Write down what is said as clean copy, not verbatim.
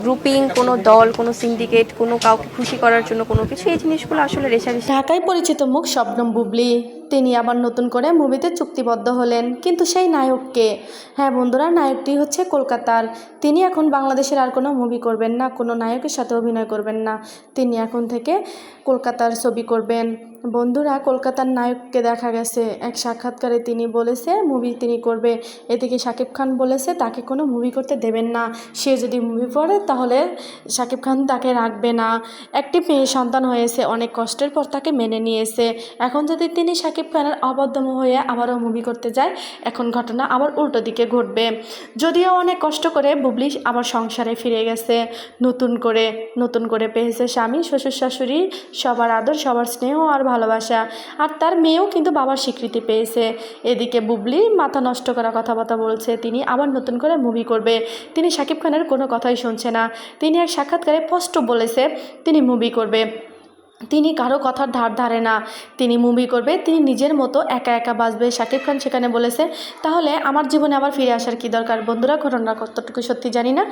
Grouping, কোনো দল, কোনো সিন্ডিকেট, কোনো কাউকে খুশি করার জন্য কোনো কিছু, এই জিনিসগুলো আসলে রেষারেষি। ঢাকায় পরিচিত মুখ শবনম বুবলি, তিনি আবার নতুন করে মুভিতে চুক্তিবদ্ধ হলেন, কিন্তু সেই নায়ককে, হ্যাঁ বন্ধুরা, নায়কটি হচ্ছে কলকাতার। তিনি এখন বাংলাদেশের আর কোনো মুভি করবেন না, কোনো নায়কের সাথে অভিনয় করবেন না, তিনি এখন থেকে কলকাতার ছবি করবেন। বন্ধুরা, কলকাতার নায়ককে দেখা গেছে এক সাক্ষাৎকারে তিনি বলেছে মুভি তিনি করবে। এদিকে শাকিব খান বলেছে তাকে কোনো মুভি করতে দেবেন না, সে যদি মুভি করে তাহলে শাকিব খান তাকে রাখবে না। একটি মেয়ে সন্তান হয়েছে, অনেক কষ্টের পর তাকে মেনে নিয়েছে। এখন যদি তিনি শাকিব খানের অবাধ্য হয়ে আবারও মুভি করতে যায়, এখন ঘটনা আবার উল্টো দিকে ঘটবে। যদিও অনেক কষ্ট করে বুবলি আবার সংসারে ফিরে গেছে, নতুন করে পেয়েছে স্বামী, শ্বশুর শাশুড়ি, সবার আদর, সবার স্নেহ আর ভালোবাসা। আর তার মেয়েও কিন্তু বাবার স্বীকৃতি পেয়েছে। এদিকে বুবলি মাথা নষ্ট করা কথাবার্তা বলছে, তিনি আবার নতুন করে মুভি করবে। তিনি শাকিব খানের কোনো কথাই শুনছে না। তিনি এক সাক্ষাৎকারে স্পষ্ট বলেছে তিনি মুভি করবে, তিনি কারো কথার ধার ধারে না, তিনি মুভি করবে, তিনি নিজের মতো একা একা বাঁচবে। শাকিব খান সেখানে বলেছে তাহলে আমার জীবনে আবার ফিরে আসার কি দরকার। বন্ধুরা, ঘটনা কতটুকু সত্যি জানি না।